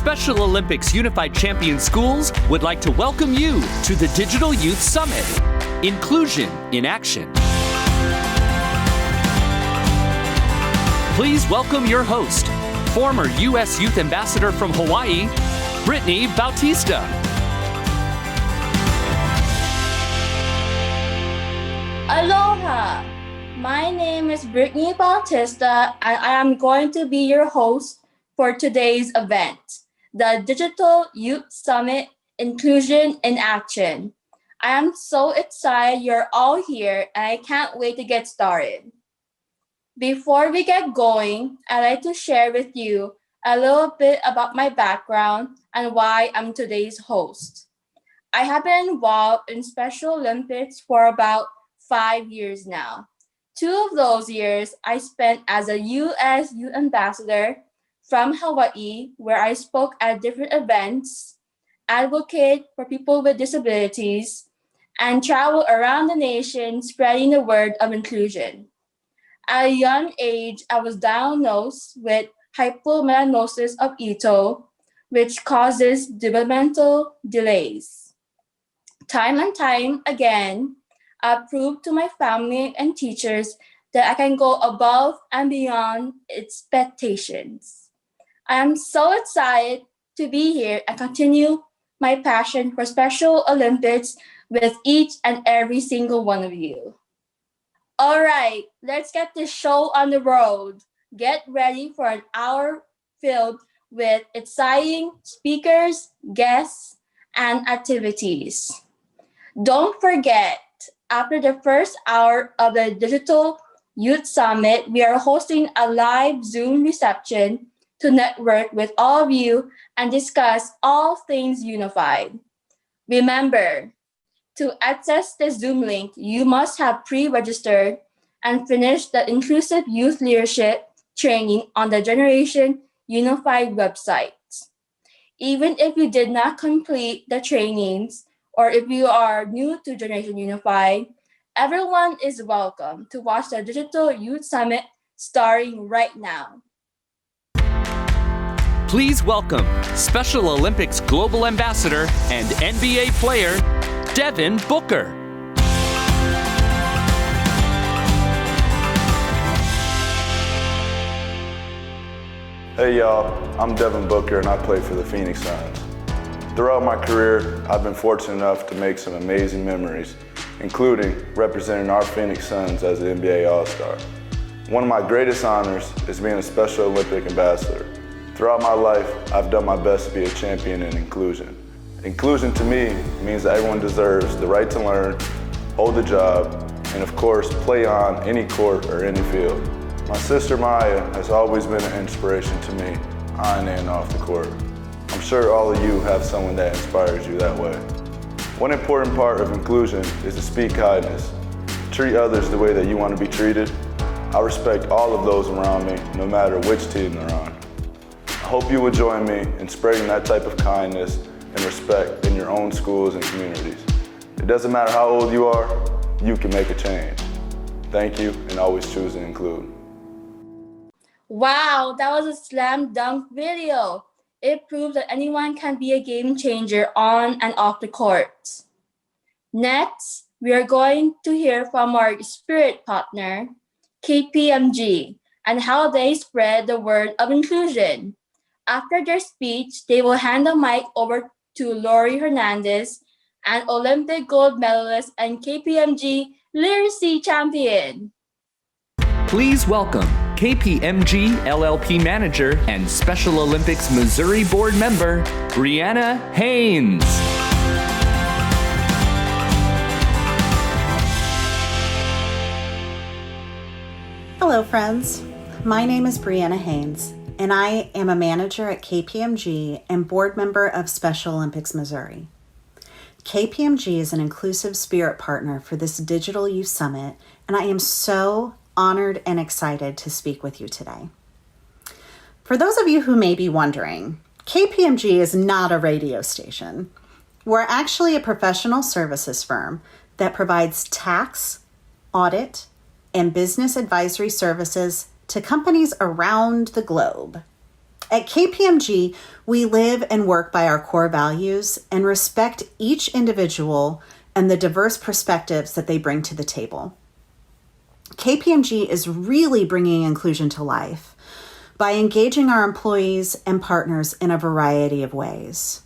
Special Olympics Unified Champion Schools would like to welcome you to the Digital Youth Summit. Inclusion in Action. Please welcome your host, former U.S. Youth Ambassador from Hawaii, Brittany Bautista. Aloha! My name is Brittany Bautista, and I am going to be your host for today's event, the Digital Youth Summit Inclusion in Action. I am so excited you're all here, and I can't wait to get started. Before we get going, I'd like to share with you a little bit about my background and why I'm today's host. I have been involved in Special Olympics for about 5 years now. 2 of those years I spent as a U.S. Youth Ambassador from Hawaii, where I spoke at different events, advocate for people with disabilities, and traveled around the nation spreading the word of inclusion. At a young age, I was diagnosed with hypomelanosis of Ito, which causes developmental delays. Time and time again, I proved to my family and teachers that I can go above and beyond expectations. I am so excited to be here and continue my passion for Special Olympics with each and every single one of you. All right, let's get this show on the road. Get ready for an hour filled with exciting speakers, guests, and activities. Don't forget, after the first hour of the Digital Youth Summit, we are hosting a live Zoom reception to network with all of you and discuss all things unified. Remember, to access the Zoom link, you must have pre-registered and finished the Inclusive Youth Leadership training on the Generation Unified website. Even if you did not complete the trainings, or if you are new to Generation Unified, everyone is welcome to watch the Digital Youth Summit starting right now. Please welcome Special Olympics Global Ambassador and NBA player, Devin Booker. Hey y'all, I'm Devin Booker and I play for the Phoenix Suns. Throughout my career, I've been fortunate enough to make some amazing memories, including representing our Phoenix Suns as an NBA All-Star. One of my greatest honors is being a Special Olympic Ambassador. Throughout my life, I've done my best to be a champion in inclusion. Inclusion to me means that everyone deserves the right to learn, hold a job, and of course, play on any court or any field. My sister Maya has always been an inspiration to me on and off the court. I'm sure all of you have someone that inspires you that way. One important part of inclusion is to speak kindness. Treat others the way that you want to be treated. I respect all of those around me, no matter which team they're on. I hope you will join me in spreading that type of kindness and respect in your own schools and communities. It doesn't matter how old you are, you can make a change. Thank you, and always choose to include. Wow, that was a slam dunk video. It proves that anyone can be a game changer on and off the court. Next, we are going to hear from our spirit partner, KPMG, and how they spread the word of inclusion. After their speech, they will hand the mic over to Laurie Hernandez, an Olympic gold medalist and KPMG Literacy Champion. Please welcome KPMG LLP Manager and Special Olympics Missouri Board Member, Briana Haines. Hello, friends. My name is Briana Haines, and I am a manager at KPMG and board member of Special Olympics Missouri. KPMG is an inclusive spirit partner for this Digital Youth Summit, and I am so honored and excited to speak with you today. For those of you who may be wondering, KPMG is not a radio station. We're actually a professional services firm that provides tax, audit, and business advisory services to companies around the globe. At KPMG, we live and work by our core values and respect each individual and the diverse perspectives that they bring to the table. KPMG is really bringing inclusion to life by engaging our employees and partners in a variety of ways.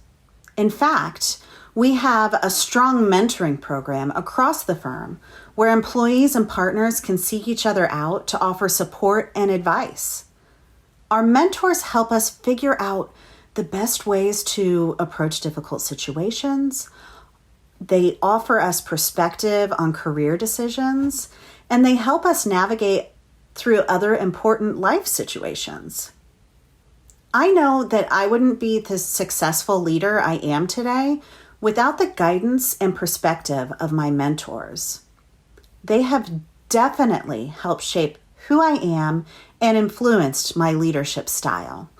In fact, we have a strong mentoring program across the firm where employees and partners can seek each other out to offer support and advice. Our mentors help us figure out the best ways to approach difficult situations. They offer us perspective on career decisions, and they help us navigate through other important life situations. I know that I wouldn't be the successful leader I am today without the guidance and perspective of my mentors. They have definitely helped shape who I am and influenced my leadership style.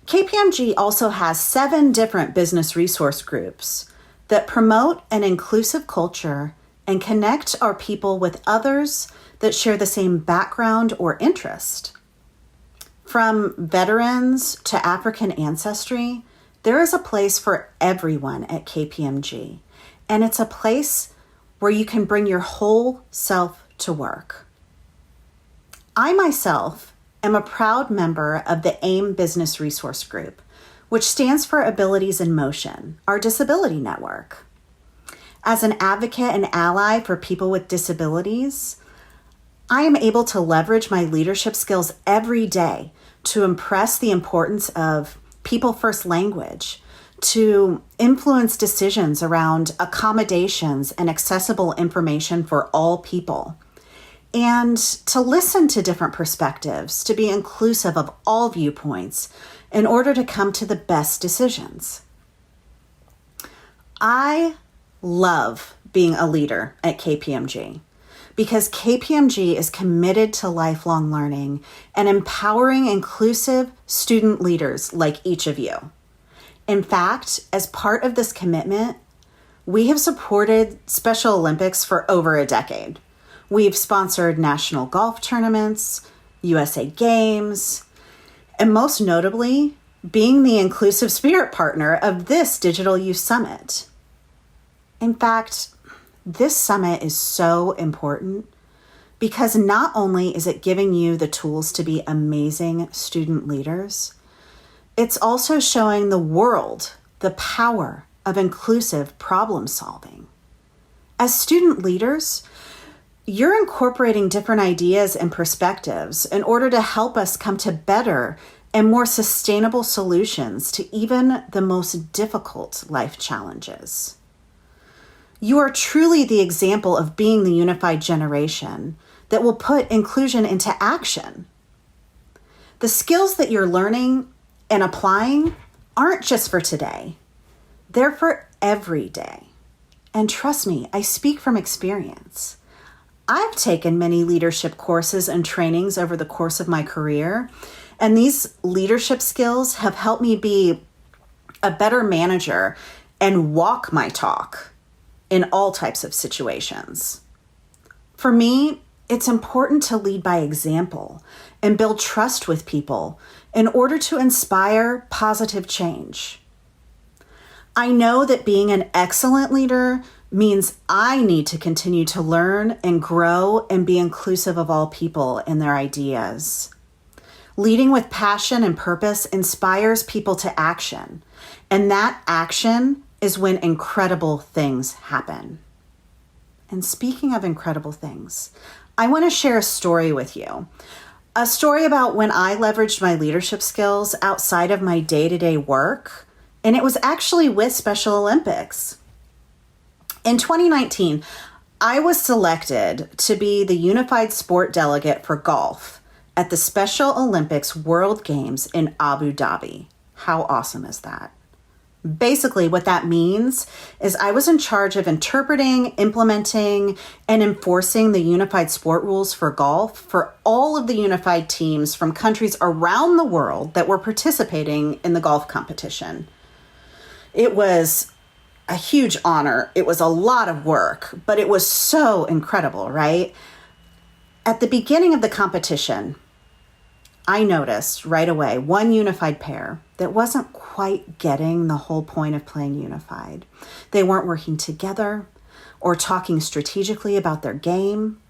KPMG also has 7 different business resource groups that promote an inclusive culture and connect our people with others that share the same background or interest. From veterans to African ancestry, there is a place for everyone at KPMG, and it's a place where you can bring your whole self to work. I myself am a proud member of the AIM Business Resource Group, which stands for Abilities in Motion, our disability network. As an advocate and ally for people with disabilities, I am able to leverage my leadership skills every day to impress the importance of people-first language, to influence decisions around accommodations and accessible information for all people, and to listen to different perspectives, to be inclusive of all viewpoints in order to come to the best decisions. I love being a leader at KPMG because KPMG is committed to lifelong learning and empowering inclusive student leaders like each of you. In fact, as part of this commitment, we have supported Special Olympics for over a decade. We've sponsored national golf tournaments, USA Games, and most notably, being the inclusive spirit partner of this Digital Youth Summit. In fact, this summit is so important because not only is it giving you the tools to be amazing student leaders, it's also showing the world the power of inclusive problem solving. As student leaders, you're incorporating different ideas and perspectives in order to help us come to better and more sustainable solutions to even the most difficult life challenges. You are truly the example of being the unified generation that will put inclusion into action. The skills that you're learning and applying aren't just for today. They're for every day. And trust me, I speak from experience. I've taken many leadership courses and trainings over the course of my career, and these leadership skills have helped me be a better manager and walk my talk in all types of situations. For me, it's important to lead by example and build trust with people in order to inspire positive change. I know that being an excellent leader means I need to continue to learn and grow and be inclusive of all people and their ideas. Leading with passion and purpose inspires people to action, and that action is when incredible things happen. And speaking of incredible things, I want to share a story with you. A story about when I leveraged my leadership skills outside of my day-to-day work, and it was actually with Special Olympics. In 2019, I was selected to be the unified sport delegate for golf at the Special Olympics World Games in Abu Dhabi. How awesome is that? Basically, what that means is I was in charge of interpreting, implementing, and enforcing the unified sport rules for golf for all of the unified teams from countries around the world that were participating in the golf competition. It was a huge honor. It was a lot of work, but it was so incredible, right? At the beginning of the competition, I noticed right away one unified pair that wasn't quite getting the whole point of playing unified. They weren't working together or talking strategically about their game.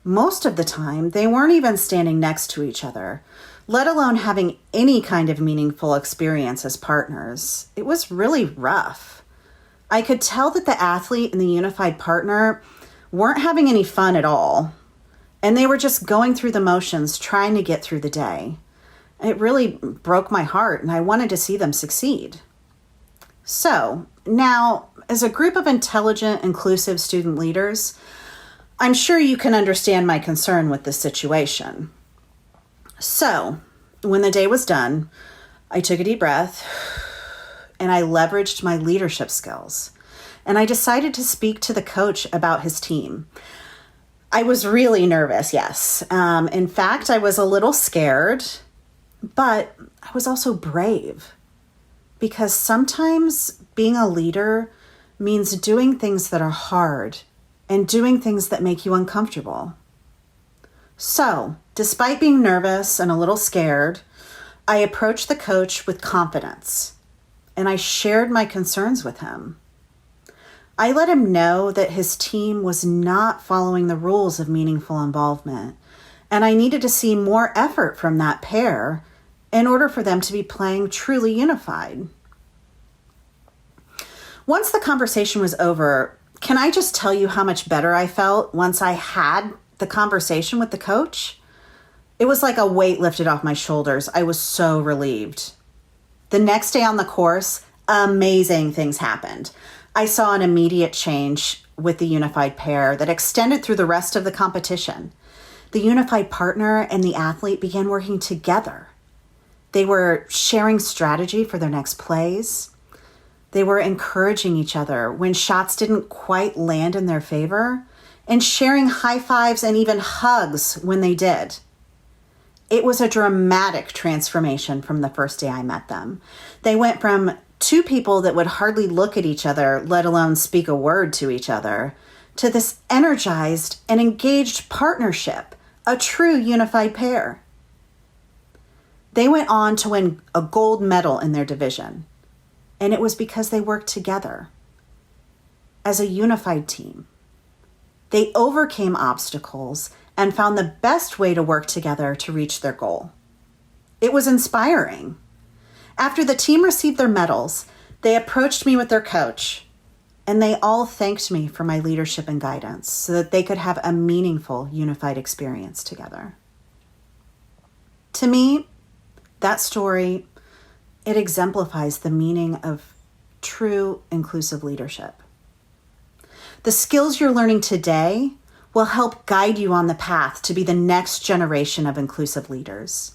Most of the time, they weren't even standing next to each other, let alone having any kind of meaningful experience as partners. It was really rough. I could tell that the athlete and the unified partner weren't having any fun at all, and they were just going through the motions, trying to get through the day. It really broke my heart, and I wanted to see them succeed. So now, as a group of intelligent, inclusive student leaders, I'm sure you can understand my concern with this situation. So, when the day was done, I took a deep breath and I leveraged my leadership skills. And I decided to speak to the coach about his team. I was really nervous, yes. In fact, I was a little scared, but I was also brave. Because sometimes being a leader means doing things that are hard and doing things that make you uncomfortable. So, despite being nervous and a little scared, I approached the coach with confidence, and I shared my concerns with him. I let him know that his team was not following the rules of meaningful involvement, and I needed to see more effort from that pair in order for them to be playing truly unified. Once the conversation was over, can I just tell you how much better I felt once I had the conversation with the coach? It was like a weight lifted off my shoulders. I was so relieved. The next day on the course, amazing things happened. I saw an immediate change with the unified pair that extended through the rest of the competition. The unified partner and the athlete began working together. They were sharing strategy for their next plays. They were encouraging each other when shots didn't quite land in their favor, and sharing high fives and even hugs when they did. It was a dramatic transformation from the first day I met them. They went from two people that would hardly look at each other, let alone speak a word to each other, to this energized and engaged partnership, a true unified pair. They went on to win a gold medal in their division, and it was because they worked together as a unified team. They overcame obstacles and found the best way to work together to reach their goal. It was inspiring. After the team received their medals, they approached me with their coach, and they all thanked me for my leadership and guidance so that they could have a meaningful, unified experience together. To me, that story, it exemplifies the meaning of true inclusive leadership. The skills you're learning today will help guide you on the path to be the next generation of inclusive leaders.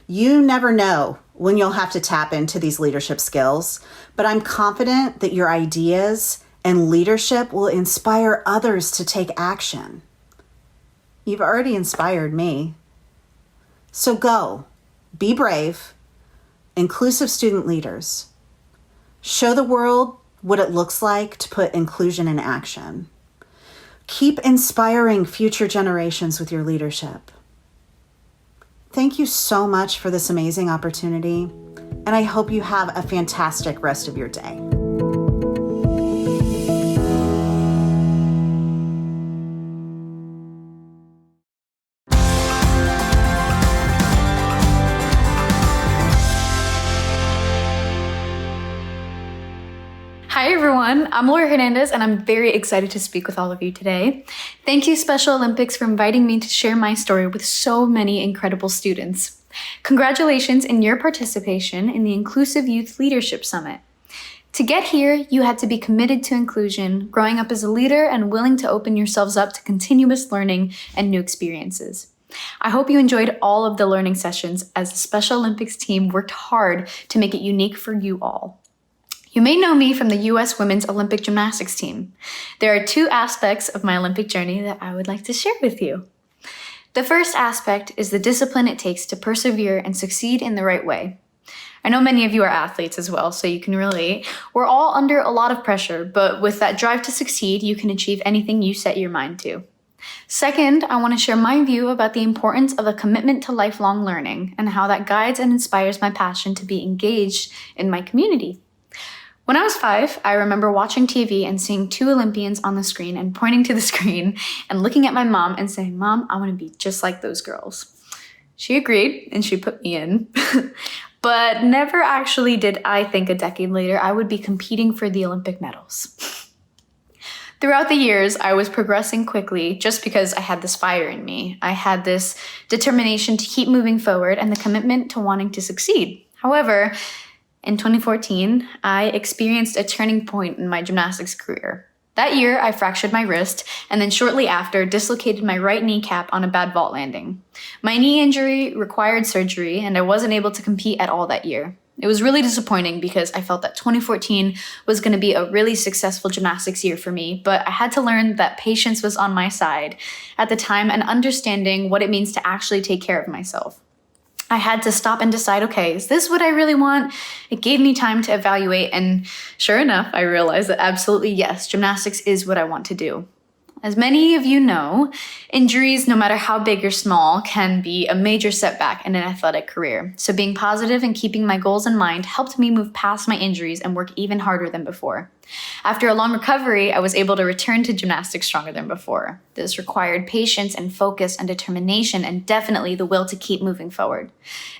You never know when you'll have to tap into these leadership skills, but I'm confident that your ideas and leadership will inspire others to take action. You've already inspired me. So go, be brave, inclusive student leaders. Show the world what it looks like to put inclusion in action. Keep inspiring future generations with your leadership. Thank you so much for this amazing opportunity, and I hope you have a fantastic rest of your day. Hi everyone, I'm Laurie Hernandez and I'm very excited to speak with all of you today. Thank you Special Olympics for inviting me to share my story with so many incredible students. Congratulations in your participation in the Inclusive Youth Leadership Summit. To get here, you had to be committed to inclusion, growing up as a leader and willing to open yourselves up to continuous learning and new experiences. I hope you enjoyed all of the learning sessions as the Special Olympics team worked hard to make it unique for you all. You may know me from the U.S. Women's Olympic Gymnastics team. There are two aspects of my Olympic journey that I would like to share with you. The first aspect is the discipline it takes to persevere and succeed in the right way. I know many of you are athletes as well, so you can relate. We're all under a lot of pressure, but with that drive to succeed, you can achieve anything you set your mind to. Second, I want to share my view about the importance of a commitment to lifelong learning and how that guides and inspires my passion to be engaged in my community. When I was 5, I remember watching TV and seeing 2 Olympians on the screen and pointing to the screen and looking at my mom and saying, "Mom, I want to be just like those girls." She agreed and she put me in. But never actually did I think a decade later I would be competing for the Olympic medals. Throughout the years, I was progressing quickly just because I had this fire in me. I had this determination to keep moving forward and the commitment to wanting to succeed. However, in 2014, I experienced a turning point in my gymnastics career. That year, I fractured my wrist and then shortly after dislocated my right kneecap on a bad vault landing. My knee injury required surgery and I wasn't able to compete at all that year. It was really disappointing because I felt that 2014 was going to be a really successful gymnastics year for me, but I had to learn that patience was on my side at the time and understanding what it means to actually take care of myself. I had to stop and decide, okay, is this what I really want? It gave me time to evaluate, and sure enough, I realized that absolutely yes, gymnastics is what I want to do. As many of you know, injuries, no matter how big or small, can be a major setback in an athletic career. So being positive and keeping my goals in mind helped me move past my injuries and work even harder than before. After a long recovery, I was able to return to gymnastics stronger than before. This required patience and focus and determination and definitely the will to keep moving forward.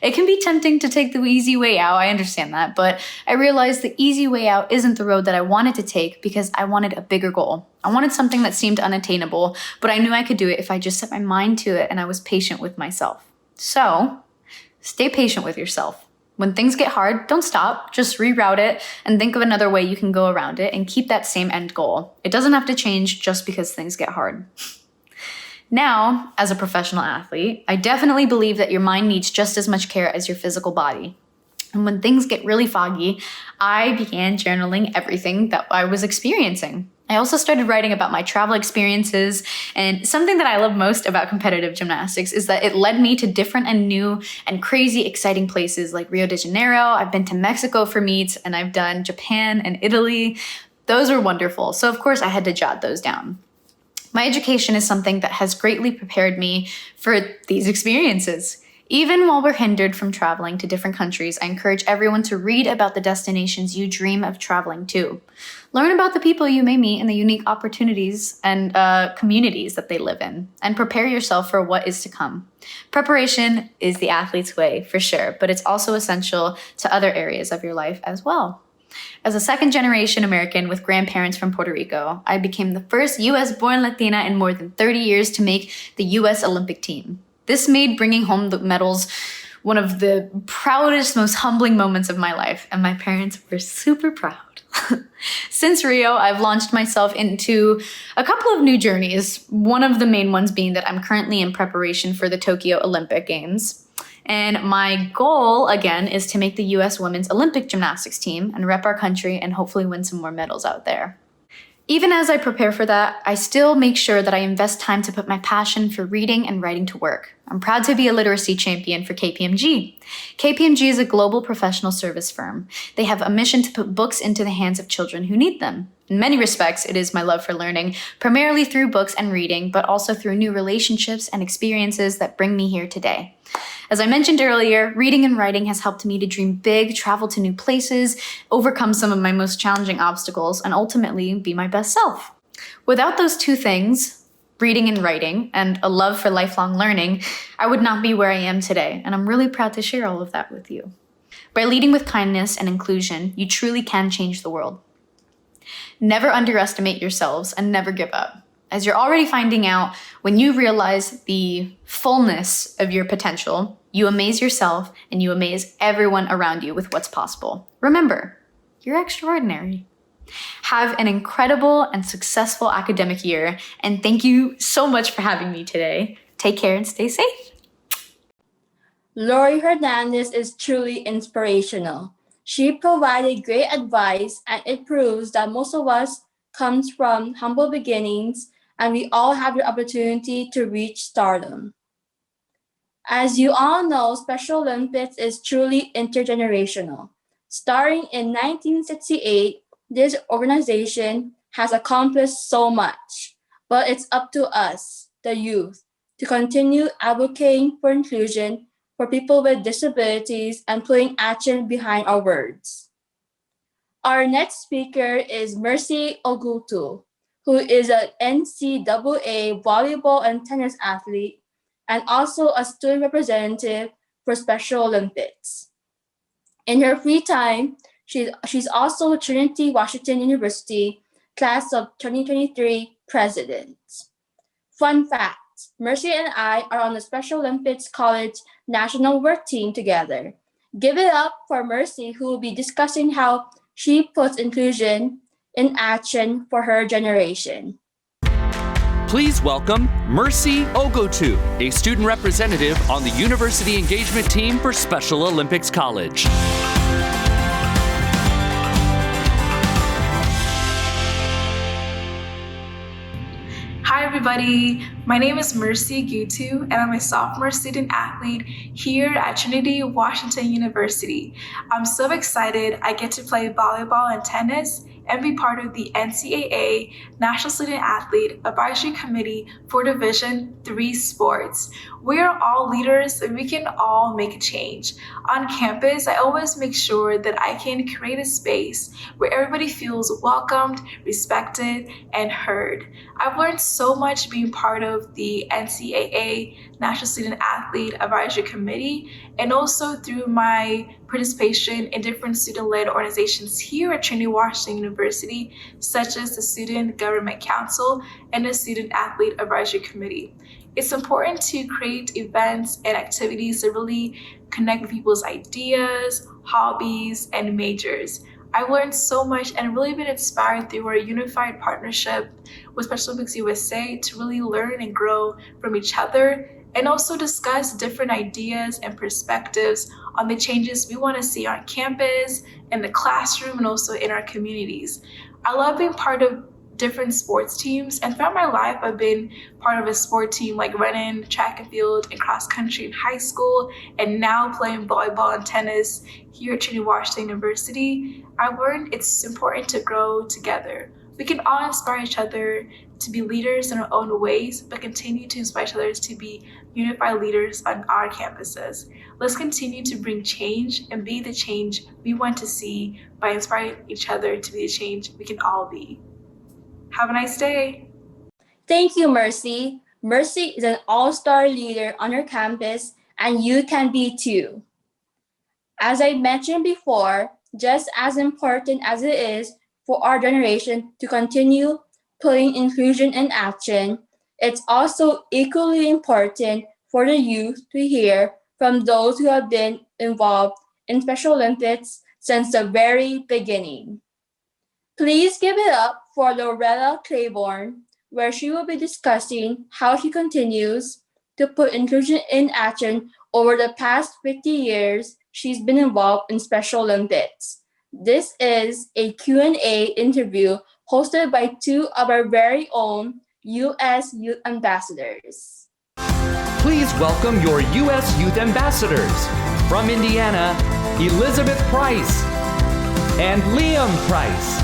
It can be tempting to take the easy way out, I understand that, but I realized the easy way out isn't the road that I wanted to take because I wanted a bigger goal. I wanted something that seemed unattainable, but I knew I could do it if I just set my mind to it and I was patient with myself. So, stay patient with yourself. When things get hard, don't stop, just reroute it and think of another way you can go around it and keep that same end goal. It doesn't have to change just because things get hard. Now, as a professional athlete, I definitely believe that your mind needs just as much care as your physical body. And when things get really foggy, I began journaling everything that I was experiencing. I also started writing about my travel experiences, and something that I love most about competitive gymnastics is that it led me to different and new and crazy exciting places like Rio de Janeiro. I've been to Mexico for meets, and I've done Japan and Italy. Those were wonderful, so of course I had to jot those down. My education is something that has greatly prepared me for these experiences. Even while we're hindered from traveling to different countries, I encourage everyone to read about the destinations you dream of traveling to. Learn about the people you may meet and the unique opportunities and communities that they live in, and prepare yourself for what is to come. Preparation is the athlete's way, for sure, but it's also essential to other areas of your life as well. As a second-generation American with grandparents from Puerto Rico, I became the first U.S.-born Latina in more than 30 years to make the U.S. Olympic team. This made bringing home the medals one of the proudest, most humbling moments of my life, and my parents were super proud. Since Rio, I've launched myself into a couple of new journeys, one of the main ones being that I'm currently in preparation for the Tokyo Olympic Games. And my goal, again, is to make the U.S. Women's Olympic Gymnastics team and rep our country and hopefully win some more medals out there. Even as I prepare for that, I still make sure that I invest time to put my passion for reading and writing to work. I'm proud to be a literacy champion for KPMG. KPMG is a global professional service firm. They have a mission to put books into the hands of children who need them. In many respects, it is my love for learning, primarily through books and reading, but also through new relationships and experiences that bring me here today. As I mentioned earlier, reading and writing has helped me to dream big, travel to new places, overcome some of my most challenging obstacles, and ultimately be my best self. Without those two things, reading and writing, and a love for lifelong learning, I would not be where I am today, and I'm really proud to share all of that with you. By leading with kindness and inclusion, you truly can change the world. Never underestimate yourselves and never give up. As you're already finding out, when you realize the fullness of your potential, you amaze yourself and you amaze everyone around you with what's possible. Remember, you're extraordinary. Have an incredible and successful academic year, and thank you so much for having me today. Take care and stay safe. Laurie Hernandez is truly inspirational. She provided great advice, and it proves that most of us comes from humble beginnings, and we all have the opportunity to reach stardom. As you all know, Special Olympics is truly intergenerational. Starting in 1968, this organization has accomplished so much, but it's up to us. the youth, to continue advocating for inclusion for people with disabilities and putting action behind our words. Our next speaker is Mercy Ogutu, who is an NCAA volleyball and tennis athlete and also a student representative for Special Olympics. In her free time, she's also Trinity Washington University class of 2023 president. Fun fact, Mercy and I are on the Special Olympics College National Work Team together. Give it up for Mercy, who will be discussing how she puts inclusion in action for her generation. Please welcome Mercy Ogutu, a student representative on the University Engagement Team for Special Olympics College. Hi everybody, my name is Mercy Ogutu and I'm a sophomore student athlete here at Trinity Washington University. I'm so excited I get to play volleyball and tennis and be part of the NCAA National Student Athlete Advisory Committee for Division III sports. We are all leaders and we can all make a change. On campus, I always make sure that I can create a space where everybody feels welcomed, respected, and heard. I've learned so much being part of the NCAA National Student Athlete Advisory Committee and also through my participation in different student-led organizations here at Trinity Washington University, such as the Student Government Council and the Student Athlete Advisory Committee. It's important to create events and activities that really connect people's ideas, hobbies, and majors. I've learned so much and really been inspired through our unified partnership with Special Olympics USA to really learn and grow from each other and also discuss different ideas and perspectives on the changes we want to see on campus, in the classroom, and also in our communities. I love being part of different sports teams, and throughout my life I've been part of a sport team like running, track and field, and cross country in high school, and now playing volleyball and tennis here at Trinity Washington University. I've learned it's important to grow together. We can all inspire each other to be leaders in our own ways, but continue to inspire each other to be unified leaders on our campuses. Let's continue to bring change and be the change we want to see by inspiring each other to be the change we can all be. Have a nice day. Thank you, Mercy. Mercy is an all-star leader on her campus, and you can be too. As I mentioned before, just as important as it is for our generation to continue putting inclusion in action, it's also equally important for the youth to hear from those who have been involved in Special Olympics since the very beginning. Please give it up for Loretta Claiborne, where she will be discussing how she continues to put inclusion in action over the past 50 years she's been involved in Special Olympics. This is a Q&A interview hosted by two of our very own U.S. Youth Ambassadors. Please welcome your U.S. Youth Ambassadors. From Indiana, Elizabeth Price and Liam Price.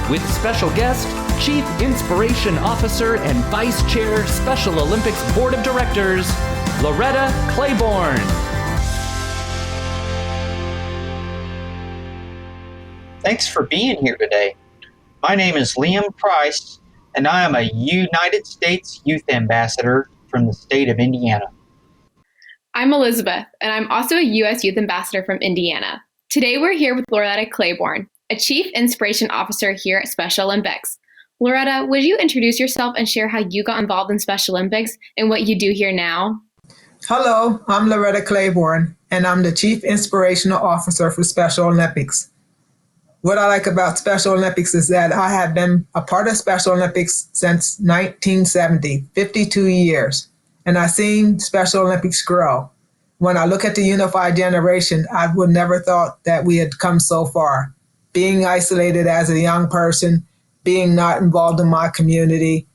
With special guest, Chief Inspiration Officer and Vice Chair, Special Olympics Board of Directors, Loretta Claiborne. Thanks for being here today. My name is Liam Price, and I am a United States Youth Ambassador from the state of Indiana. I'm Elizabeth, and I'm also a U.S. Youth Ambassador from Indiana. Today we're here with Loretta Claiborne, a Chief Inspiration Officer here at Special Olympics. Loretta, would you introduce yourself and share how you got involved in Special Olympics and what you do here now? Hello, I'm Loretta Claiborne, and I'm the Chief Inspirational Officer for Special Olympics. What I like about Special Olympics is that I have been a part of Special Olympics since 1970, 52 years, and I've seen Special Olympics grow. When I look at the unified generation, I would never thought that we had come so far. Being isolated as a young person, being not involved in my community,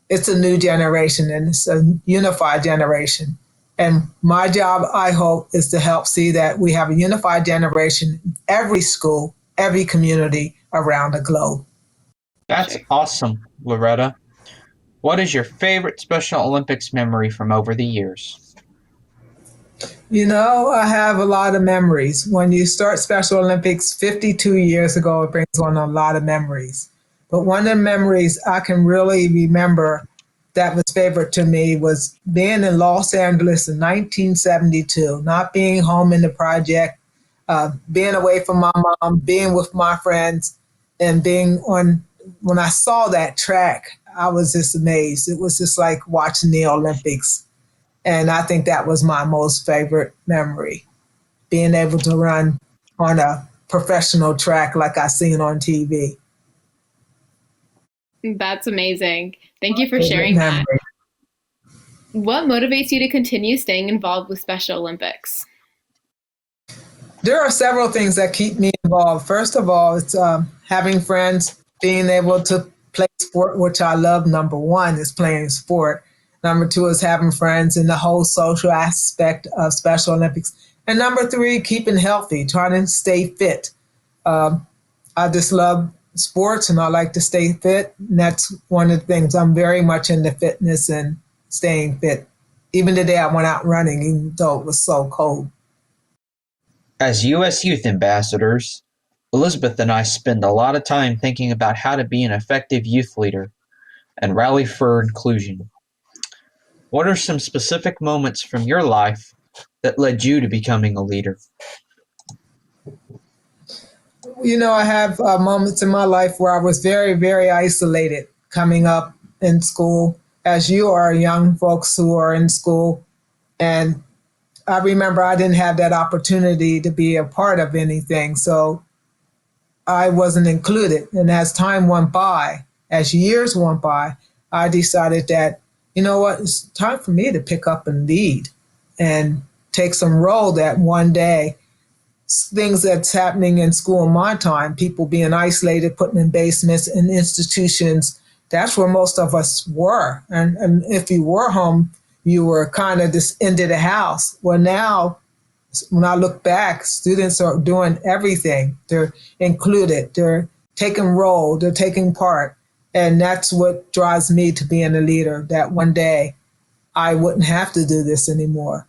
it's a new generation and it's a unified generation. And my job, I hope, is to help see that we have a unified generation in every school, every community around the globe. That's awesome, Loretta. What is your favorite Special Olympics memory from over the years? I have a lot of memories. When you start Special Olympics 52 years ago, it brings on a lot of memories. But one of the memories I can really remember that was favorite to me was being in Los Angeles in 1972, not being home in the project, being away from my mom, being with my friends, and when I saw that track, I was just amazed. It was just like watching the Olympics. And I think that was my most favorite memory, being able to run on a professional track like I seen on TV. That's amazing. Thank you for Favorite sharing that. memory. What motivates you to continue staying involved with Special Olympics? There are several things that keep me involved. First of all, it's having friends, being able to play sport, which I love. Number one is playing sport. Number two is having friends and the whole social aspect of Special Olympics. And number three, keeping healthy, trying to stay fit. I just love sports and I like to stay fit. And that's one of the things. I'm very much into fitness and staying fit. Even today I went out running, even though it was so cold. As U.S. Youth Ambassadors, Elizabeth and I spend a lot of time thinking about how to be an effective youth leader and rally for inclusion. What are some specific moments from your life that led you to becoming a leader? I have moments in my life where I was very, very isolated coming up in school, as you are young folks who are in school. And I remember I didn't have that opportunity to be a part of anything. So I wasn't included. And as time went by, as years went by, I decided that, you know what, it's time for me to pick up and lead and take some role that one day, things that's happening in school in my time, people being isolated, put in basements and institutions, that's where most of us were. And if you were home, you were kind of just into the house. Well, now, when I look back, students are doing everything. They're included. They're taking role. They're taking part. And that's what drives me to being a leader, that one day I wouldn't have to do this anymore,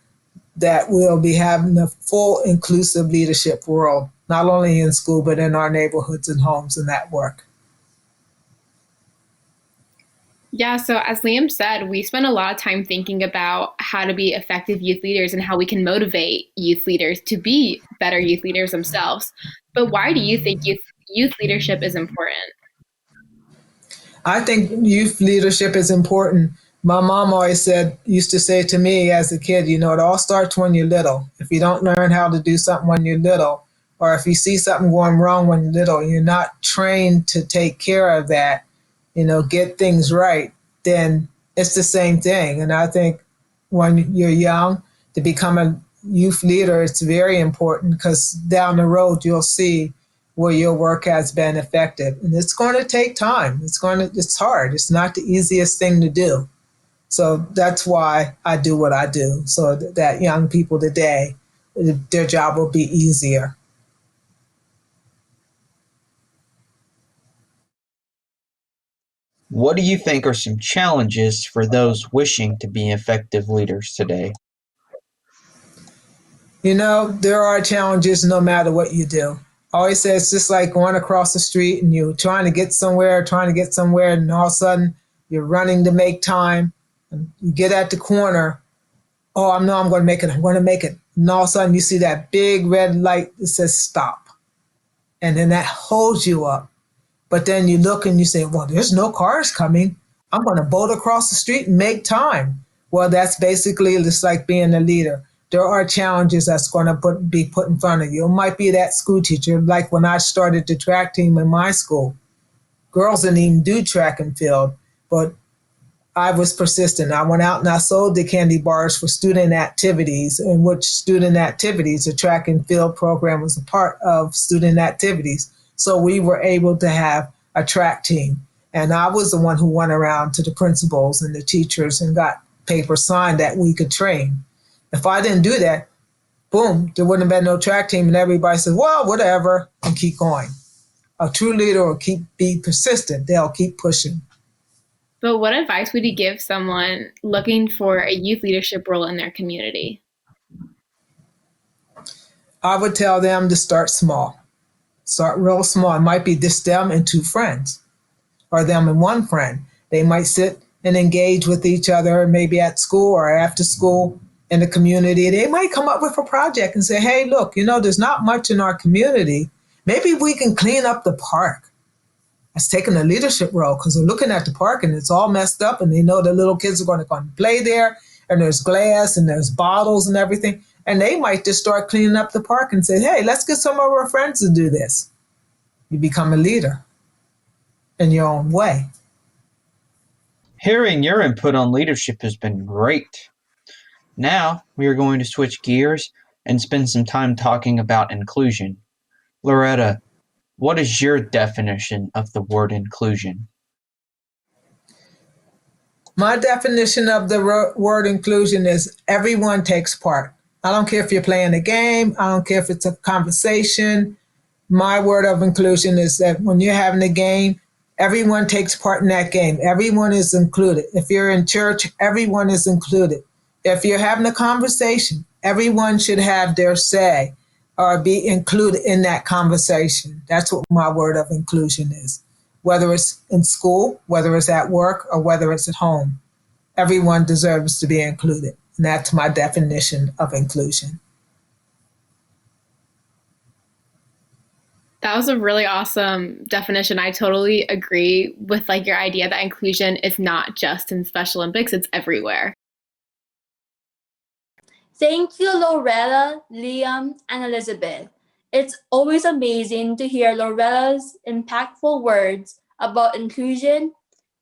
that we'll be having a full inclusive leadership world, not only in school, but in our neighborhoods and homes and that work. Yeah, so as Liam said, we spend a lot of time thinking about how to be effective youth leaders and how we can motivate youth leaders to be better youth leaders themselves. But why do you think youth leadership is important? I think youth leadership is important. My mom always used to say to me as a kid, it all starts when you're little. If you don't learn how to do something when you're little, or if you see something going wrong when you're little, you're not trained to take care of that, get things right, then it's the same thing. And I think when you're young, to become a youth leader, it's very important because down the road, you'll see where your work has been effective. And it's going to take time. It's hard. It's not the easiest thing to do. So that's why I do what I do, so that young people today, their job will be easier. What do you think are some challenges for those wishing to be effective leaders today? There are challenges no matter what you do. I always say it's just like going across the street and you're trying to get somewhere, and all of a sudden you're running to make time, and you get at the corner. Oh, I'm going to make it. I'm going to make it. And all of a sudden you see that big red light that says stop. And then that holds you up. But then you look and you say, well, there's no cars coming. I'm going to bolt across the street and make time. Well, that's basically just like being a leader. There are challenges that's going to be put in front of you. It might be that school teacher, like when I started the track team in my school. Girls didn't even do track and field, but I was persistent. I went out and I sold the candy bars for student activities, in which student activities, the track and field program was a part of student activities. So we were able to have a track team. And I was the one who went around to the principals and the teachers and got paper signed that we could train. If I didn't do that, boom, there wouldn't have been no track team, and everybody said, well, whatever, and keep going. A true leader will be persistent. They'll keep pushing. But what advice would you give someone looking for a youth leadership role in their community? I would tell them to start small. Start real small. It might be just them and two friends, or them and one friend. They might sit and engage with each other, maybe at school or after school in the community. They might come up with a project and say, hey, look, there's not much in our community. Maybe we can clean up the park. That's taking a leadership role, because they're looking at the park and it's all messed up, and they know the little kids are going to play there, and there's glass and there's bottles and everything. And they might just start cleaning up the park and say, hey, let's get some of our friends to do this. You become a leader in your own way. Hearing your input on leadership has been great. Now we are going to switch gears and spend some time talking about inclusion. Loretta, what is your definition of the word inclusion? My definition of the word inclusion is everyone takes part. I don't care if you're playing a game. I don't care if it's a conversation. My word of inclusion is that when you're having a game, everyone takes part in that game. Everyone is included. If you're in church, everyone is included. If you're having a conversation, everyone should have their say or be included in that conversation. That's what my word of inclusion is. Whether it's in school, whether it's at work, or whether it's at home, everyone deserves to be included. And that's my definition of inclusion. That was a really awesome definition. I totally agree with your idea that inclusion is not just in Special Olympics, it's everywhere. Thank you, Loretta, Liam, and Elizabeth. It's always amazing to hear Loretta's impactful words about inclusion,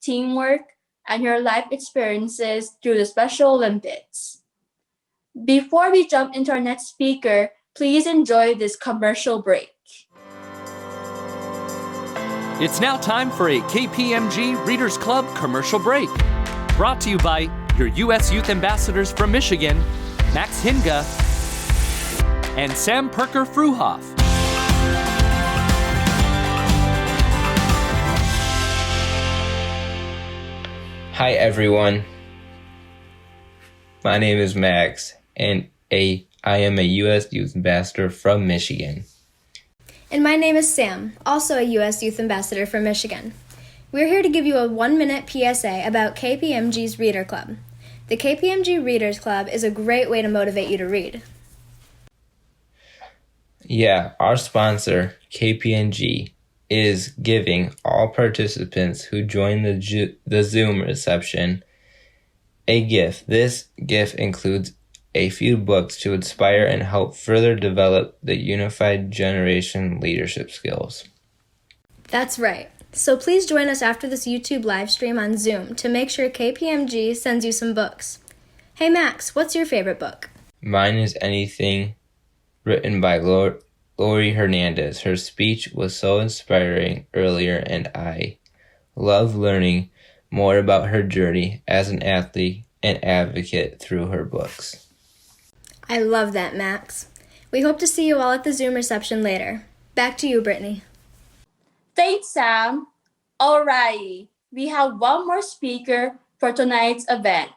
teamwork, and her life experiences through the Special Olympics. Before we jump into our next speaker, please enjoy this commercial break. It's now time for a KPMG Readers Club commercial break. Brought to you by your U.S. Youth Ambassadors from Michigan, Max Hinga, and Sam Perker-Fruhoff. Hi everyone, my name is Max, and I am a U.S. Youth Ambassador from Michigan. And my name is Sam, also a U.S. Youth Ambassador from Michigan. We're here to give you a 1-minute PSA about KPMG's Reader Club. The KPMG Readers Club is a great way to motivate you to read. Yeah, our sponsor, KPMG, is giving all participants who join the Zoom reception a gift. This gift includes a few books to inspire and help further develop the unified generation leadership skills. That's right. So please join us after this YouTube live stream on Zoom to make sure KPMG sends you some books. Hey Max, what's your favorite book? Mine is Anything, written by Laurie Hernandez. Her speech was so inspiring earlier, and I love learning more about her journey as an athlete and advocate through her books. I love that, Max. We hope to see you all at the Zoom reception later. Back to you, Brittany. Thanks, Sam. Alrighty, we have one more speaker for tonight's event.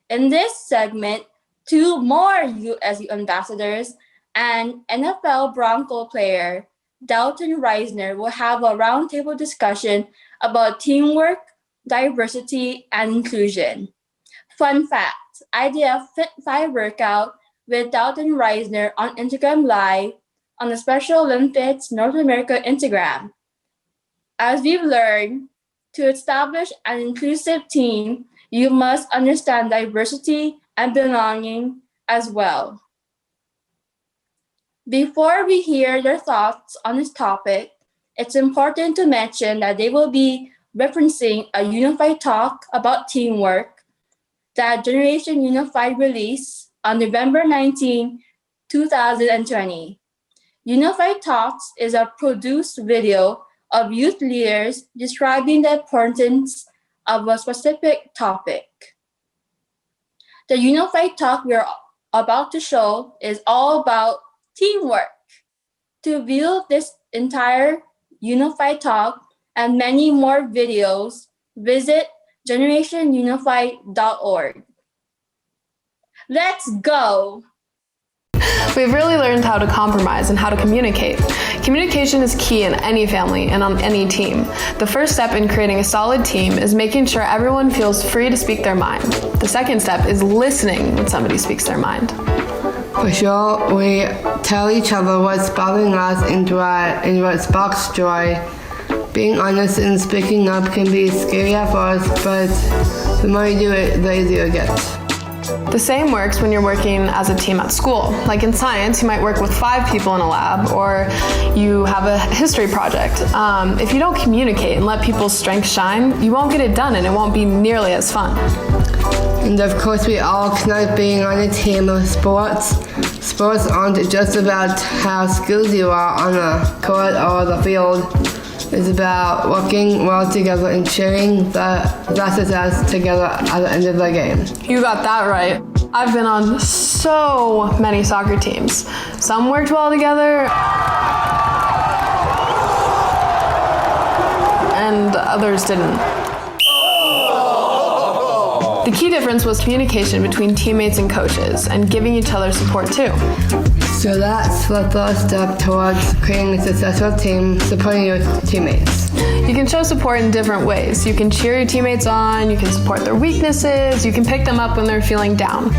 In this segment, 2 more U.S. ambassadors and NFL Bronco player Dalton Risner will have a roundtable discussion about teamwork, diversity, and inclusion. Fun fact, I did a Fit 5 workout with Dalton Risner on Instagram Live on the Special Olympics North America Instagram. As we've learned, to establish an inclusive team, you must understand diversity and belonging as well. Before we hear their thoughts on this topic, it's important to mention that they will be referencing a unified talk about teamwork that Generation Unified released on November 19, 2020. Unified Talks is a produced video of youth leaders describing the importance of a specific topic. The Unified Talk we're about to show is all about teamwork. To view this entire Unified Talk and many more videos, visit generationunified.org. Let's go! We've really learned how to compromise and how to communicate. Communication is key in any family and on any team. The first step in creating a solid team is making sure everyone feels free to speak their mind. The second step is listening when somebody speaks their mind. For sure, we tell each other what's bothering us and what sparks joy. Being honest and speaking up can be scary at first, but the more you do it, the easier it gets. The same works when you're working as a team at school. Like in science, you might work with 5 people in a lab, or you have a history project. If you don't communicate and let people's strengths shine, you won't get it done and it won't be nearly as fun. And of course, we all connect being on a team of sports. Sports aren't just about how skilled you are on the court or the field. It's about working well together and sharing the success together at the end of the game. You got that right. I've been on so many soccer teams. Some worked well together, and others didn't. The key difference was communication between teammates and coaches, and giving each other support too. So that's the first step towards creating a successful team, supporting your teammates. You can show support in different ways. You can cheer your teammates on, you can support their weaknesses, you can pick them up when they're feeling down.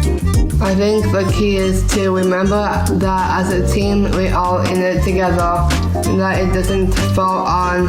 I think the key is to remember that as a team, we're all in it together, and that it doesn't fall on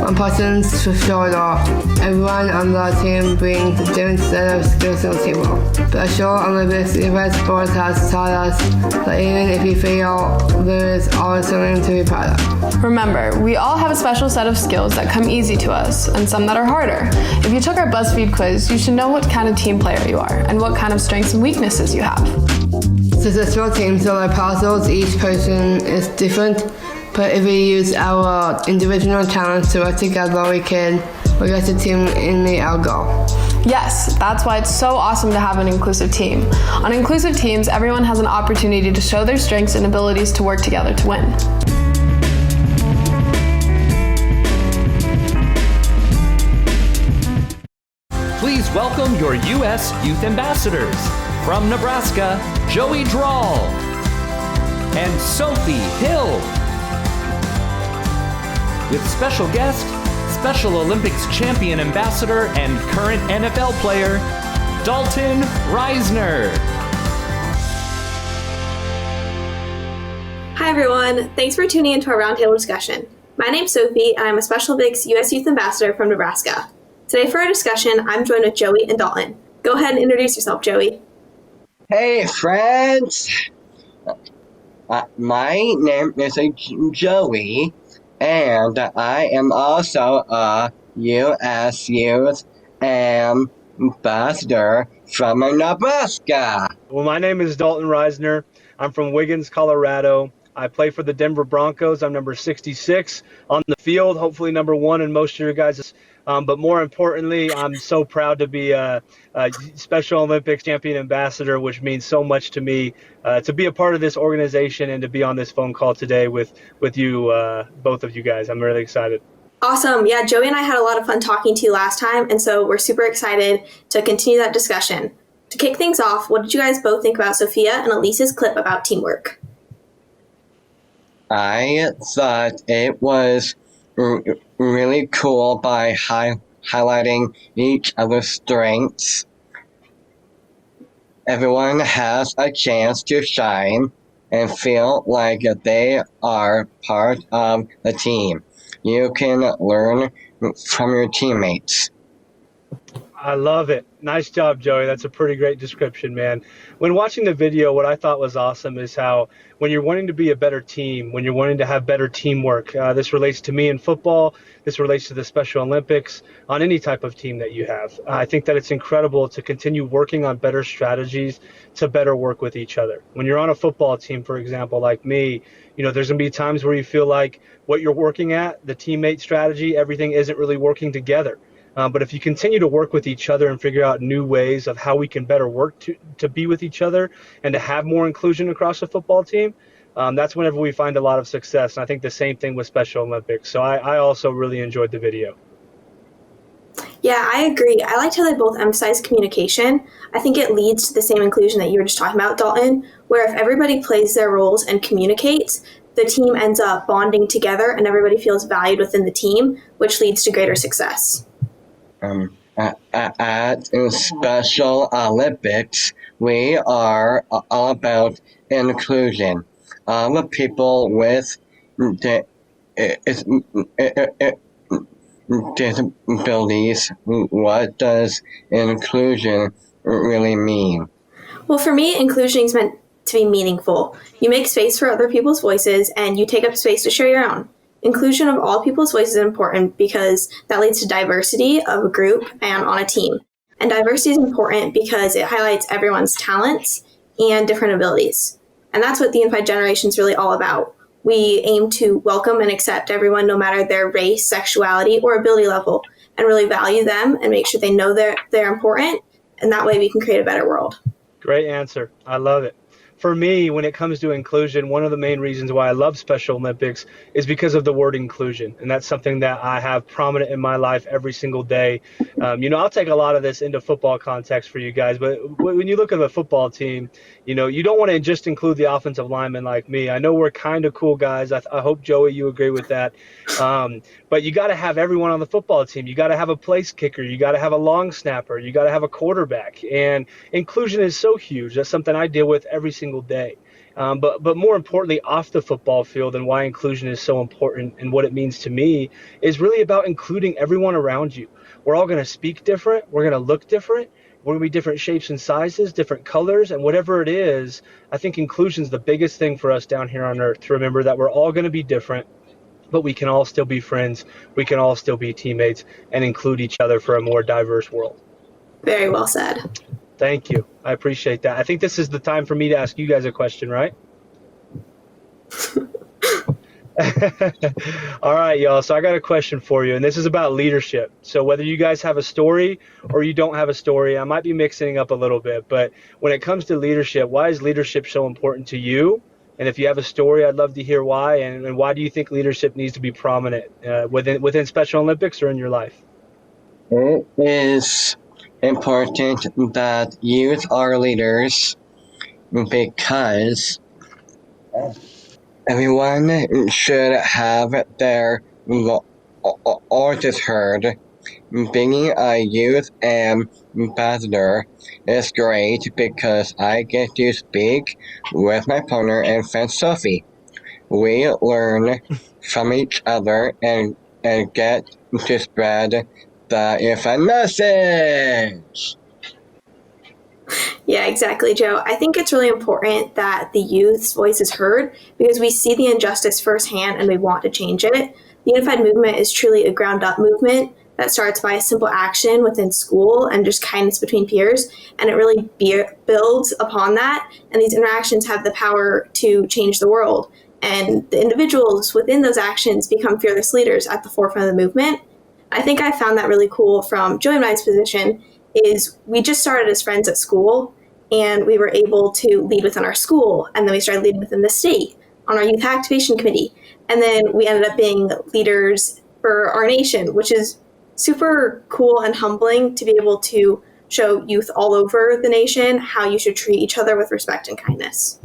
one person's shoulder. Everyone on the team brings a different set of skills to the table. Special Olympics event sports has taught us that even if you fail, there is always something to be proud of. Remember, we all have a special set of skills that come easy to us, and some that are harder. If you took our BuzzFeed quiz, you should know what kind of team player you are, and what kind of strengths and weaknesses you have. Successful teams are like puzzles. Each person is different, but if we use our individual talents to work together, we get the team in the end goal. Yes, that's why it's so awesome to have an inclusive team. On inclusive teams, everyone has an opportunity to show their strengths and abilities to work together to win. Please welcome your U.S. Youth Ambassadors. From Nebraska, Joey Drawl and Sophie Hill. With special guest, Special Olympics champion ambassador and current NFL player, Dalton Risner. Hi everyone, thanks for tuning into our roundtable discussion. My name's Sophie and I'm a Special Olympics U.S. Youth Ambassador from Nebraska. Today for our discussion, I'm joined with Joey and Dalton. Go ahead and introduce yourself, Joey. Hey friends, my name is Joey, and I am also a U.S. Youth Ambassador from Nebraska. Well, my name is Dalton Risner. I'm from Wiggins, Colorado. I play for the Denver Broncos. I'm number 66 on the field, hopefully number 1 in most of your guys'. But more importantly, I'm so proud to be a Special Olympics champion ambassador, which means so much to me, to be a part of this organization and to be on this phone call today with you, both of you guys. I'm really excited. Awesome. Yeah, Joey and I had a lot of fun talking to you last time, and so we're super excited to continue that discussion. To kick things off, what did you guys both think about Sophia and Elise's clip about teamwork? I thought it was really cool by highlighting each other's strengths. Everyone has a chance to shine and feel like they are part of the team. You can learn from your teammates. I love it. Nice job, Joey. That's a pretty great description, man. When watching the video, what I thought was awesome is how when you're wanting to be a better team, when you're wanting to have better teamwork, this relates to me in football, this relates to the Special Olympics, on any type of team that you have. I think that it's incredible to continue working on better strategies to better work with each other. When you're on a football team, for example, like me, there's going to be times where you feel like what you're working at, the teammate strategy, everything isn't really working together. But if you continue to work with each other and figure out new ways of how we can better work to be with each other and to have more inclusion across the football team, that's whenever we find a lot of success. And I think the same thing with Special Olympics. So I also really enjoyed the video. Yeah, I agree. I liked how they both emphasize communication. I think it leads to the same inclusion that you were just talking about, Dalton, where if everybody plays their roles and communicates, the team ends up bonding together and everybody feels valued within the team, which leads to greater success. At Special Olympics, we are all about inclusion. All the people with disabilities. What does inclusion really mean? Well, for me, inclusion is meant to be meaningful. You make space for other people's voices and you take up space to share your own. Inclusion of all people's voices is important because that leads to diversity of a group and on a team. And diversity is important because it highlights everyone's talents and different abilities. And that's what the Unified Generation is really all about. We aim to welcome and accept everyone no matter their race, sexuality, or ability level, and really value them and make sure they know they're important. And that way we can create a better world. Great answer. I love it. For me, when it comes to inclusion, one of the main reasons why I love Special Olympics is because of the word inclusion. And that's something that I have prominent in my life every single day. I'll take a lot of this into football context for you guys, but when you look at the football team, you don't want to just include the offensive linemen like me. I know we're kind of cool guys. I hope, Joey, you agree with that. But you got to have everyone on the football team. You got to have a place kicker. You got to have a long snapper. You got to have a quarterback. And inclusion is so huge. That's something I deal with every single day. But more importantly, off the football field, and why inclusion is so important and what it means to me is really about including everyone around you. We're all going to speak different. We're going to look different. We're going to be different shapes and sizes, different colors, and whatever it is, I think inclusion is the biggest thing for us down here on Earth, to remember that we're all going to be different, but we can all still be friends. We can all still be teammates and include each other for a more diverse world. Very well said. Thank you. I appreciate that. I think this is the time for me to ask you guys a question, right? All right, y'all. So I got a question for you, and this is about leadership. So whether you guys have a story or you don't have a story, I might be mixing it up a little bit, but when it comes to leadership, why is leadership so important to you? And if you have a story, I'd love to hear why. And why do you think leadership needs to be prominent within Special Olympics or in your life? It is important that youth are leaders because everyone should have their voices heard. Being a youth ambassador is great because I get to speak with my partner and friend Sophie. We learn from each other and get to spread the infant message. Yeah, exactly, Joe. I think it's really important that the youth's voice is heard because we see the injustice firsthand and we want to change it. The Unified Movement is truly a ground-up movement that starts by a simple action within school and just kindness between peers, and it really builds upon that, and these interactions have the power to change the world. And the individuals within those actions become fearless leaders at the forefront of the movement. I think I found that really cool from Joey and I's position is we just started as friends at school and we were able to lead within our school, and then we started leading within the state on our youth activation committee. And then we ended up being leaders for our nation, which is super cool and humbling to be able to show youth all over the nation how you should treat each other with respect and kindness.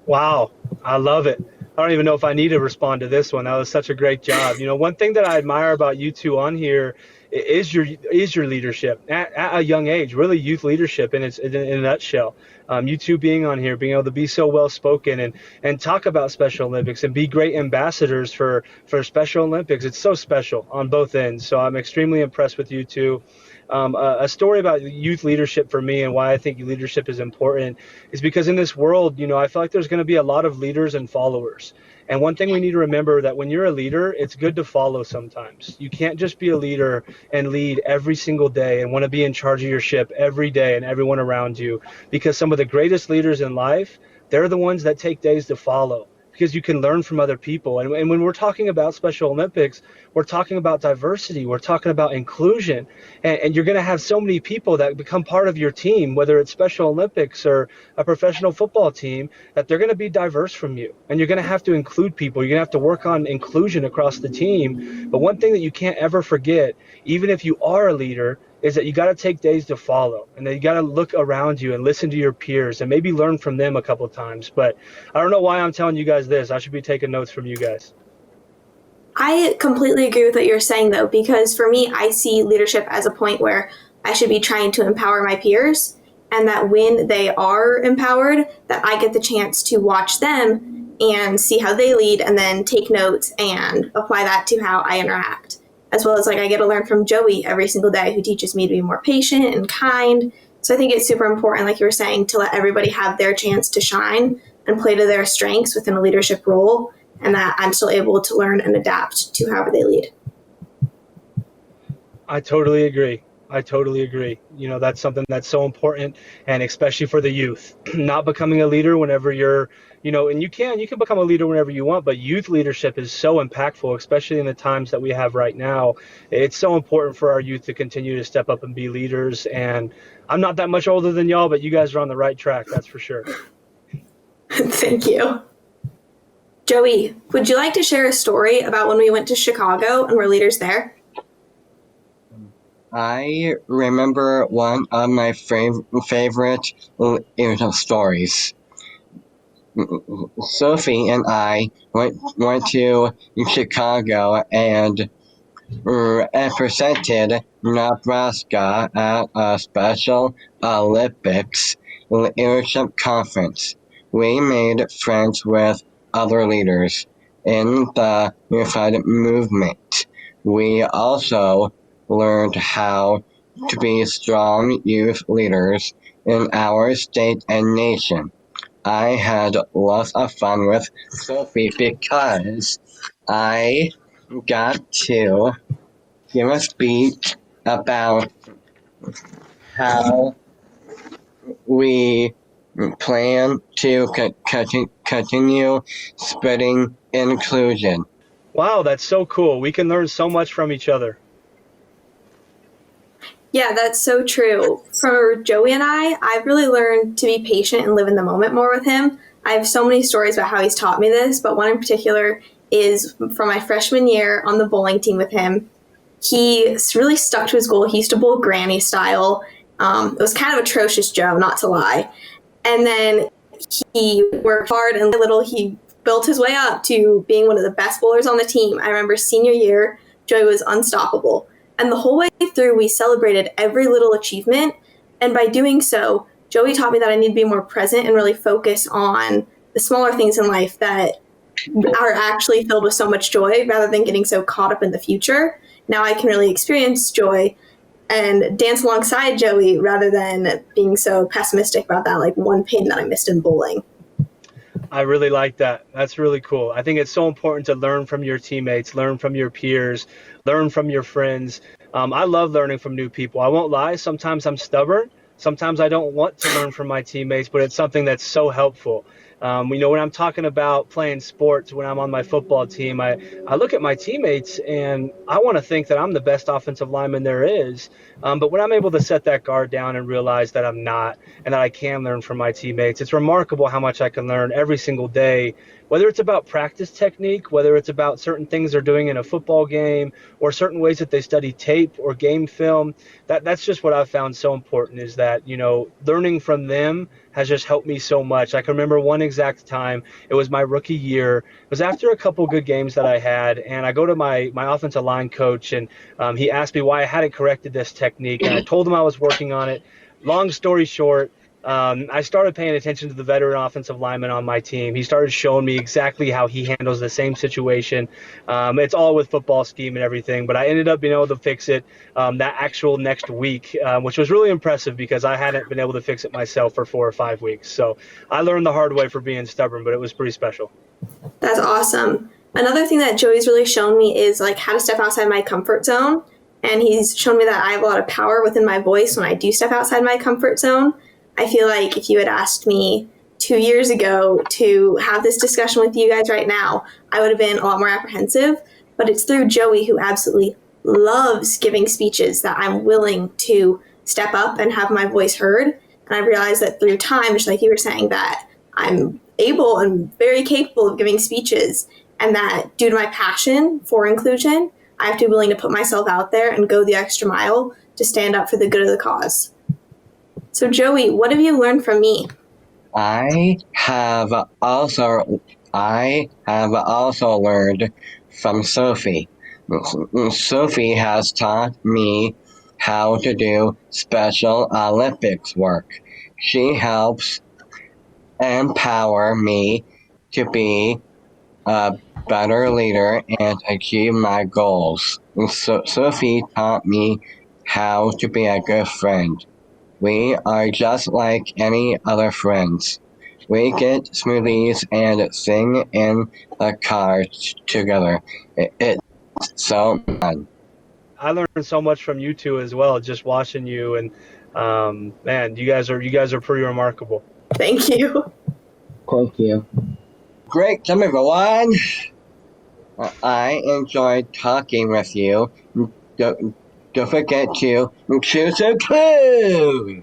Wow, I love it. I don't even know if I need to respond to this one. That was such a great job. One thing that I admire about you two on here is your leadership at a young age, really youth leadership in a nutshell. You two being on here, being able to be so well spoken and talk about Special Olympics and be great ambassadors for Special Olympics. It's so special on both ends. So I'm extremely impressed with you two. A story about youth leadership for me and why I think leadership is important is because in this world, I feel like there's going to be a lot of leaders and followers. And one thing we need to remember that when you're a leader, it's good to follow sometimes. You can't just be a leader and lead every single day and want to be in charge of your ship every day and everyone around you, because some of the greatest leaders in life, they're the ones that take days to follow. because you can learn from other people. And when we're talking about Special Olympics, we're talking about diversity, we're talking about inclusion, and you're going to have so many people that become part of your team, whether it's Special Olympics or a professional football team, that they're going to be diverse from you. And you're going to have to include people. You're going to have to work on inclusion across the team. But one thing that you can't ever forget, even if you are a leader, is that you got to take days to follow, and then you got to look around you and listen to your peers and maybe learn from them a couple of times. But I don't know why I'm telling you guys this. I should be taking notes from you guys. I completely agree with what you're saying, though, because for me, I see leadership as a point where I should be trying to empower my peers, and that when they are empowered, that I get the chance to watch them and see how they lead and then take notes and apply that to how I interact. As well as, like, I get to learn from Joey every single day, who teaches me to be more patient and kind. So I think it's super important, like you were saying, to let everybody have their chance to shine and play to their strengths within a leadership role, and that I'm still able to learn and adapt to however they lead. I totally agree. You know, that's something that's so important, and especially for the youth. Not becoming a leader whenever you're, you know, and you can become a leader whenever you want, but youth leadership is so impactful, especially in the times that we have right now. It's so important for our youth to continue to step up and be leaders. And I'm not that much older than y'all, but you guys are on the right track, that's for sure. Thank you. Joey, would you like to share a story about when we went to Chicago and were leaders there? I remember one of my favorite stories. Sophie and I went to Chicago and represented Nebraska at a Special Olympics leadership conference. We made friends with other leaders in the unified movement. We also learned how to be strong youth leaders in our state and nation. I had lots of fun with Sophie because I got to give a speech about how we plan to continue spreading inclusion. Wow, that's so cool. We can learn so much from each other. Yeah, that's so true. For Joey and I've really learned to be patient and live in the moment more with him. I have so many stories about how he's taught me this, but one in particular is from my freshman year on the bowling team with him. He really stuck to his goal. He used to bowl granny style. It was kind of atrocious, Joe, not to lie. And then he worked hard and little. He built his way up to being one of the best bowlers on the team. I remember senior year, Joey was unstoppable. And the whole way through, we celebrated every little achievement. And by doing so, Joey taught me that I need to be more present and really focus on the smaller things in life that are actually filled with so much joy rather than getting so caught up in the future. Now I can really experience joy and dance alongside Joey rather than being so pessimistic about that, like one pin that I missed in bowling. I really like that. That's really cool. I think it's so important to learn from your teammates, learn from your peers, learn from your friends. I love learning from new people. I won't lie. Sometimes I'm stubborn. Sometimes I don't want to learn from my teammates, but it's something that's so helpful. You know, when I'm talking about playing sports, when I'm on my football team, I look at my teammates and I want to think that I'm the best offensive lineman there is. But when I'm able to set that guard down and realize that I'm not, and that I can learn from my teammates, it's remarkable how much I can learn every single day, whether it's about practice technique, whether it's about certain things they're doing in a football game, or certain ways that they study tape or game film. That's just what I've found so important, is that, you know, learning from them has just helped me so much. I can remember one exact time. It was my rookie year. It was after a couple good games that I had, and I go to my offensive line coach, and he asked me why I hadn't corrected this technique, and I told him I was working on it. Long story short, I started paying attention to the veteran offensive lineman on my team. He started showing me exactly how he handles the same situation. It's all with football scheme and everything, but I ended up being able to fix it that actual next week, which was really impressive because I hadn't been able to fix it myself for 4 or 5 weeks. So I learned the hard way for being stubborn, but it was pretty special. That's awesome. Another thing that Joey's really shown me is like how to step outside my comfort zone. And he's shown me that I have a lot of power within my voice when I do step outside my comfort zone. I feel like if you had asked me 2 years ago to have this discussion with you guys right now, I would have been a lot more apprehensive. But it's through Joey, who absolutely loves giving speeches, that I'm willing to step up and have my voice heard. And I realized that through time, just like you were saying, that I'm able and very capable of giving speeches, and that due to my passion for inclusion, I have to be willing to put myself out there and go the extra mile to stand up for the good of the cause. So Joey, what have you learned from me? I have also learned from Sophie. Sophie has taught me how to do Special Olympics work. She helps empower me to be a better leader and achieve my goals. Sophie taught me how to be a good friend. We are just like any other friends. We get smoothies and sing in the car together. It's so fun. I learned so much from you two as well, just watching you, and man, you guys are pretty remarkable. Thank you. Thank you. Great time, everyone. I enjoyed talking with you. Don't forget to choose a clue.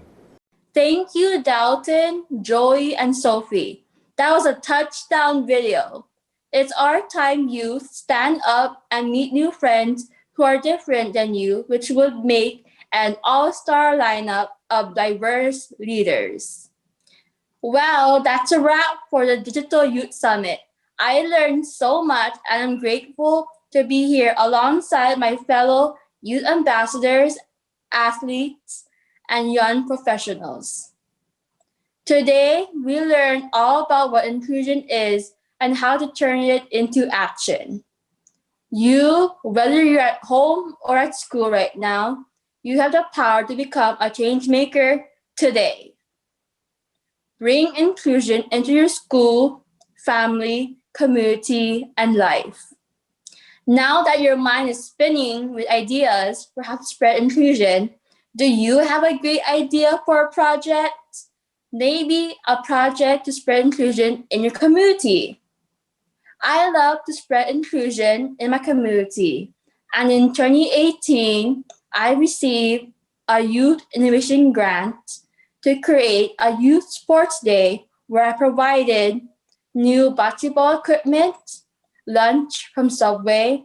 Thank you, Dalton, Joey, and Sophie. That was a touchdown video. It's our time, youth. Stand up and meet new friends who are different than you, which would make an all-star lineup of diverse leaders. Well, that's a wrap for the Digital Youth Summit. I learned so much, and I'm grateful to be here alongside my fellow youth ambassadors, athletes, and young professionals. Today, we learned all about what inclusion is and how to turn it into action. You, whether you're at home or at school right now, you have the power to become a change maker today. Bring inclusion into your school, family, community, and life. Now that your mind is spinning with ideas for how to spread inclusion, do you have a great idea for a project? Maybe a project to spread inclusion in your community. I love to spread inclusion in my community. And in 2018, I received a Youth Innovation Grant to create a youth sports day where I provided new basketball equipment, lunch from Subway,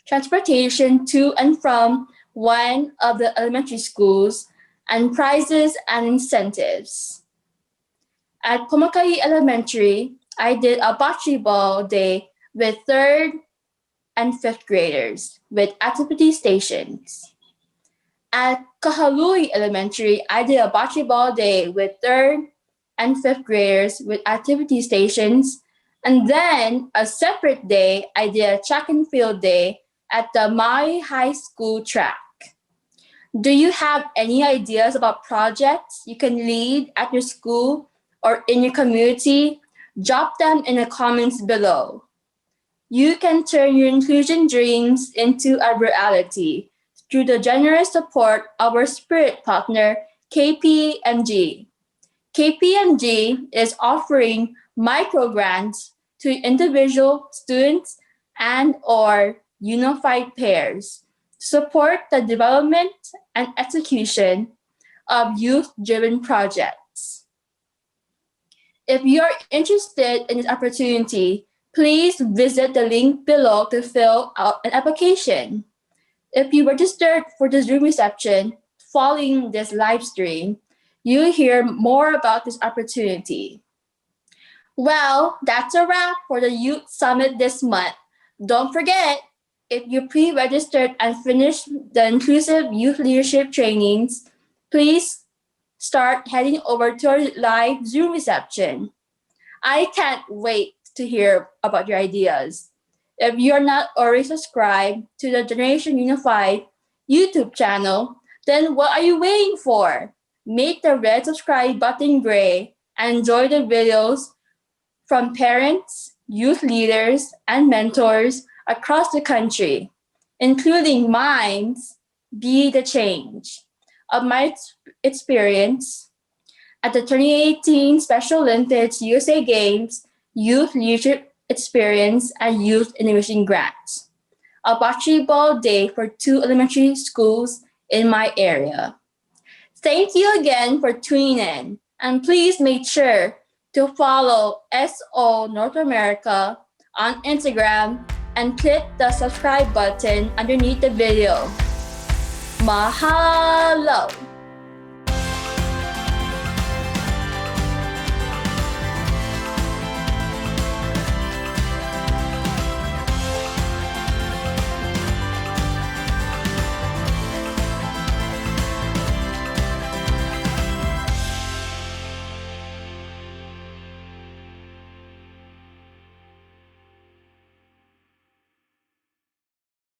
transportation to and from one of the elementary schools, and prizes and incentives. At Pomakai Elementary, I did a bocce ball day with 3rd and 5th graders with activity stations. At Kahalui Elementary, I did a bocce ball day with 3rd and 5th graders with activity stations. And then a separate day, I did a track and field day at the Maui High School track. Do you have any ideas about projects you can lead at your school or in your community? Drop them in the comments below. You can turn your inclusion dreams into a reality through the generous support of our spirit partner, KPMG. KPMG is offering micro grants to individual students and or unified pairs to support the development and execution of youth-driven projects. If you are interested in this opportunity, please visit the link below to fill out an application. If you registered for the Zoom reception following this live stream, you'll hear more about this opportunity. Well, that's a wrap for the Youth Summit this month. Don't forget, if you pre-registered and finished the Inclusive Youth Leadership trainings, please start heading over to our live Zoom reception. I can't wait to hear about your ideas. If you're not already subscribed to the Generation Unified YouTube channel, then what are you waiting for? Make the red subscribe button gray and enjoy the videos from parents, youth leaders, and mentors across the country, including mine's Be the Change, of my experience at the 2018 Special Olympics, USA Games, Youth Leadership Experience, and Youth Innovation Grants. A bocce ball day for 2 elementary schools in my area. Thank you again for tuning in, and please make sure to follow SO North America on Instagram and click the subscribe button underneath the video. Mahalo!